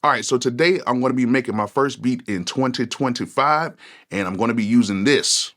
All right, so today I'm going to be making my first beat in 2025, and I'm going to be using this.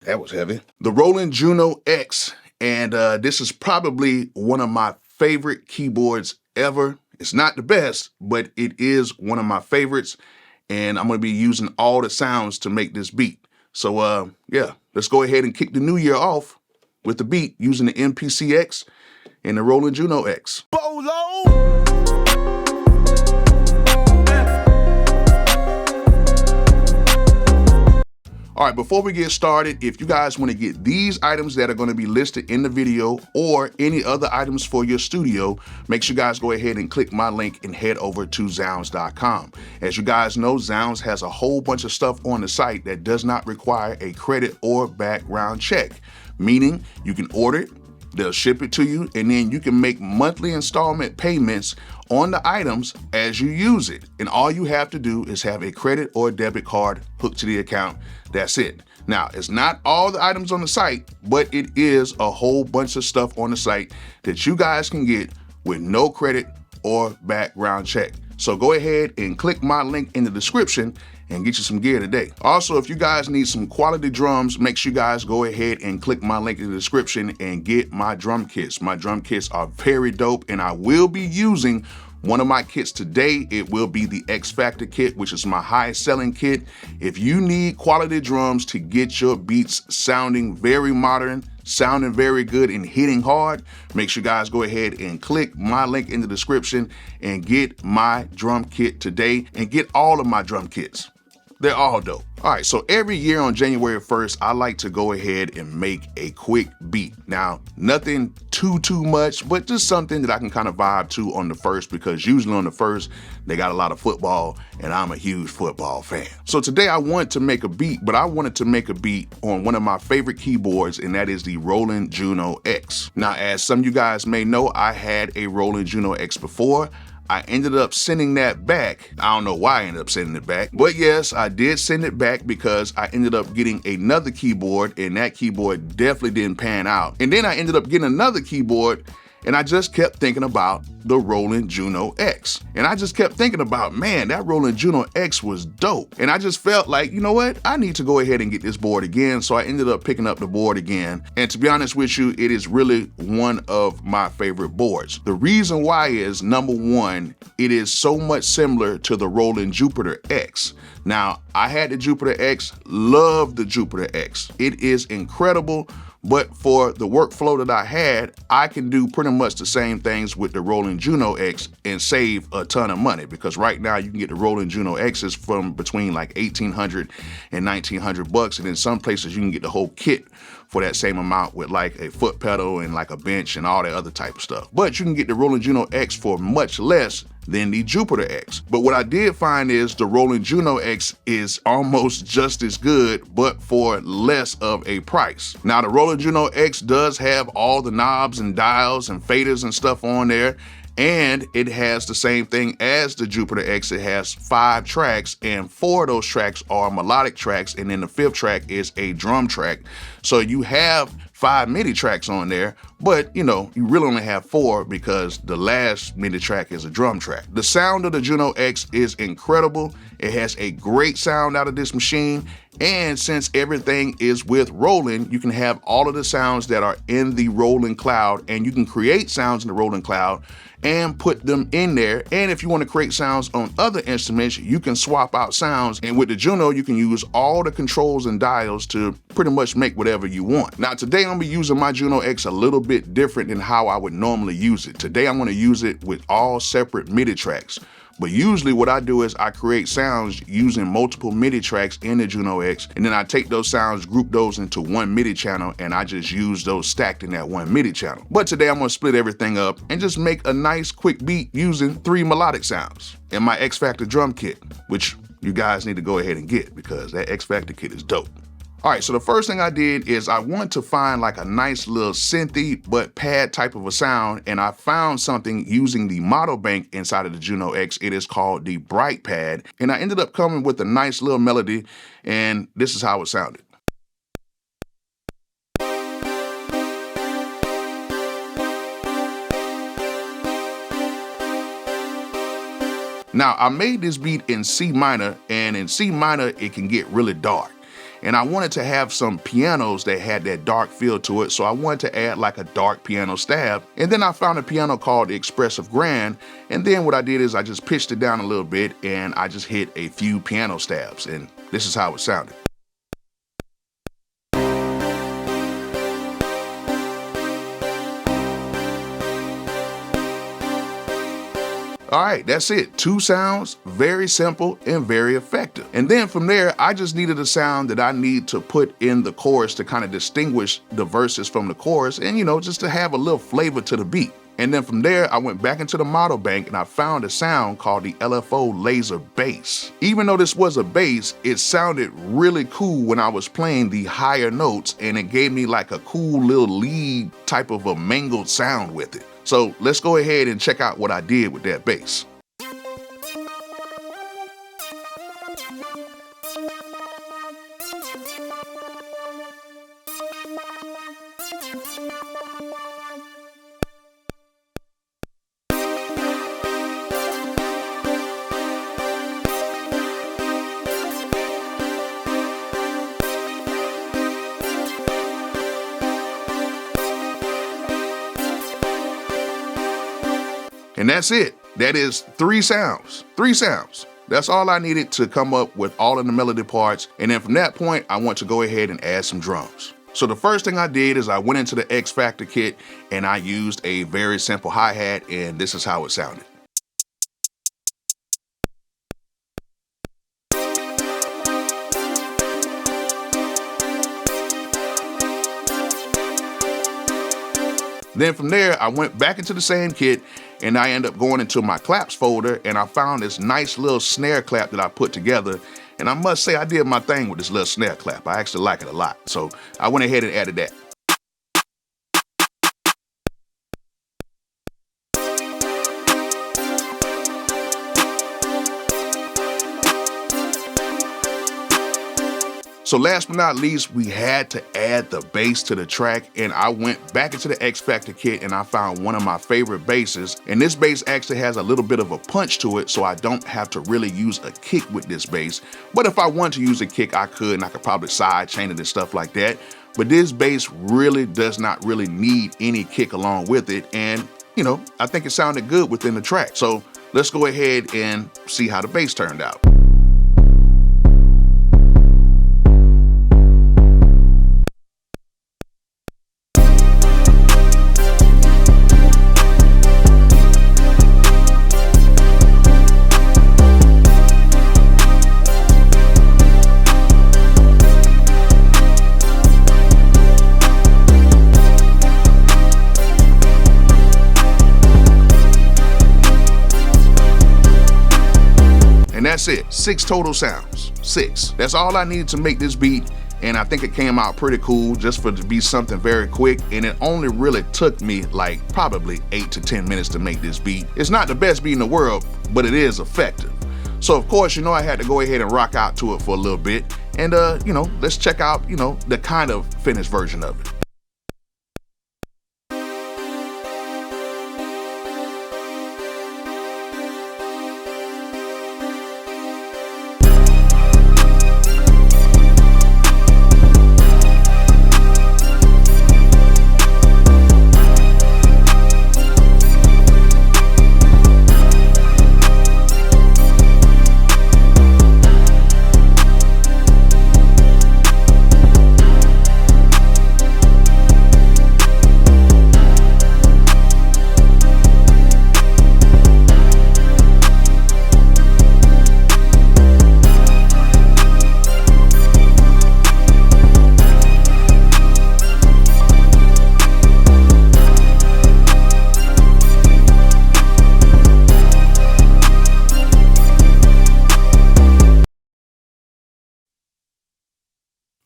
That was heavy. The Roland Juno X, and this is probably one of my favorite keyboards ever. It's not the best, but it is one of my favorites, and I'm going to be using all the sounds to make this beat. So yeah, let's go ahead and kick the new year off with the beat using the MPC X and the Roland Juno X. Bolo! All right, before we get started, if you guys want to get these items that are going to be listed in the video or any other items for your studio, make sure you guys go ahead and click my link and head over to Zounds.com. As you guys know, Zounds has a whole bunch of stuff on the site that does not require a credit or background check, meaning you can order it, they'll ship it to you, and then you can make monthly installment payments on the items as you use it. And all you have to do is have a credit or debit card hooked to the account. That's it. Now, it's not all the items on the site, but it is a whole bunch of stuff on the site that you guys can get with no credit or background check. So go ahead and click my link in the description and get you some gear today. Also, if you guys need some quality drums, make sure you guys go ahead and click my link in the description and get my drum kits. My drum kits are very dope, and I will be using one of my kits today. It will be the X Factor kit, which is my highest selling kit. If you need quality drums to get your beats sounding very modern, sounding very good, and hitting hard, make sure you guys go ahead and click my link in the description and get my drum kit today, and get all of my drum kits. They're all dope. All right, so every year on January 1st, I like to go ahead and make a quick beat. Now, nothing too much, but just something that I can kind of vibe to on the 1st, because usually on the 1st, they got a lot of football, and I'm a huge football fan. So today I wanted to make a beat, but I wanted to make a beat on one of my favorite keyboards, and that is the Roland Juno X. Now, as some of you guys may know, I had a Roland Juno X before. I ended up sending that back. I don't know why I ended up sending it back, but yes, I did send it back because I ended up getting another keyboard, and that keyboard definitely didn't pan out. And then I ended up getting another keyboard, and I just kept thinking about the Roland Juno X. And I just kept thinking about, man, that Roland Juno X was dope. And I just felt like, you know what? I need to go ahead and get this board again. So I ended up picking up the board again. And to be honest with you, it is really one of my favorite boards. The reason why is, number one, it is so much similar to the Roland Jupiter X. Now, I had the Jupiter X, love the Jupiter X. It is incredible. But for the workflow that I had, I can do pretty much the same things with the Roland Juno X and save a ton of money, because right now you can get the Roland Juno X's from between like $1,800 and $1,900, and in some places you can get the whole kit for that same amount with like a foot pedal and like a bench and all that other type of stuff. But you can get the Roland Juno X for much less than the Jupiter X. But what I did find is the Roland Juno X is almost just as good, but for less of a price. Now, the Roland Juno X does have all the knobs and dials and faders and stuff on there, and it has the same thing as the Jupiter X. It has 5 tracks, and 4 of those tracks are melodic tracks, and then the 5th track is a drum track. So you have 5 MIDI tracks on there, but you know, you really only have 4 because the last MIDI track is a drum track. The sound of the Juno X is incredible. It has a great sound out of this machine, and since everything is with Roland, you can have all of the sounds that are in the Roland cloud, and you can create sounds in the Roland cloud and put them in there. And if you want to create sounds on other instruments, you can swap out sounds. And with the Juno, you can use all the controls and dials to pretty much make whatever you want. Now, today I'm gonna be using my Juno X a little bit different than how I would normally use it. Today I'm gonna use it with all separate MIDI tracks. But usually what I do is I create sounds using multiple MIDI tracks in the Juno X, and then I take those sounds, group those into one MIDI channel, and I just use those stacked in that one MIDI channel. But today I'm gonna split everything up and just make a nice quick beat using 3 melodic sounds in my X Factor drum kit, which you guys need to go ahead and get because that X Factor kit is dope. All right, so the first thing I did is I wanted to find like a nice little synthy but pad type of a sound, and I found something using the model bank inside of the Juno X. It is called the Bright Pad, and I ended up coming with a nice little melody, and this is how it sounded. Now, I made this beat in C minor, and in C minor, it can get really dark. And I wanted to have some pianos that had that dark feel to it, so I wanted to add like a dark piano stab. And then I found a piano called the Expressive Grand, and then what I did is I just pitched it down a little bit, and I just hit a few piano stabs, and this is how it sounded. All right, that's it. 2 sounds, very simple and very effective. And then from there, I just needed a sound that I need to put in the chorus to kind of distinguish the verses from the chorus and, just to have a little flavor to the beat. And then from there, I went back into the model bank and I found a sound called the LFO laser bass. Even though this was a bass, it sounded really cool when I was playing the higher notes, and it gave me like a cool little lead type of a mangled sound with it. So let's go ahead and check out what I did with that bass. And that's it. That is 3 sounds. 3 sounds. That's all I needed to come up with all of the melody parts. And then from that point, I want to go ahead and add some drums. So the first thing I did is I went into the X Factor kit and I used a very simple hi-hat, and this is how it sounded. Then from there, I went back into the same kit and I ended up going into my claps folder, and I found this nice little snare clap that I put together. And I must say I did my thing with this little snare clap. I actually like it a lot. So I went ahead and added that. So last but not least, we had to add the bass to the track, and I went back into the X Factor kit and I found one of my favorite basses. And this bass actually has a little bit of a punch to it, so I don't have to really use a kick with this bass. But if I want to use a kick, I could, and I could probably side chain it and stuff like that. But this bass really does not really need any kick along with it. And, I think it sounded good within the track. So let's go ahead and see how the bass turned out. And that's it, 6 total sounds, 6. That's all I needed to make this beat, and I think it came out pretty cool just for it to be something very quick, and it only really took me like probably 8 to 10 minutes to make this beat. It's not the best beat in the world, but it is effective. So of course, I had to go ahead and rock out to it for a little bit, and let's check out, the kind of finished version of it.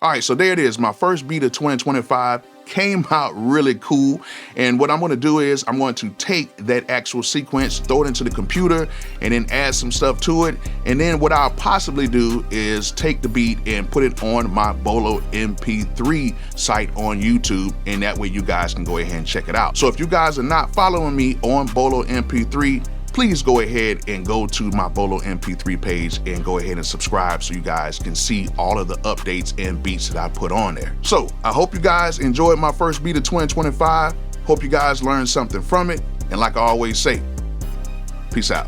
All right, so there it is. My first beat of 2025 came out really cool. And what I'm gonna do is I'm going to take that actual sequence, throw it into the computer, and then add some stuff to it. And then what I'll possibly do is take the beat and put it on my Bolo MP3 site on YouTube. And that way you guys can go ahead and check it out. So if you guys are not following me on Bolo MP3, please go ahead and go to my Bolo MP3 page and go ahead and subscribe so you guys can see all of the updates and beats that I put on there. So I hope you guys enjoyed my first beat of 2025. Hope you guys learned something from it. And like I always say, peace out.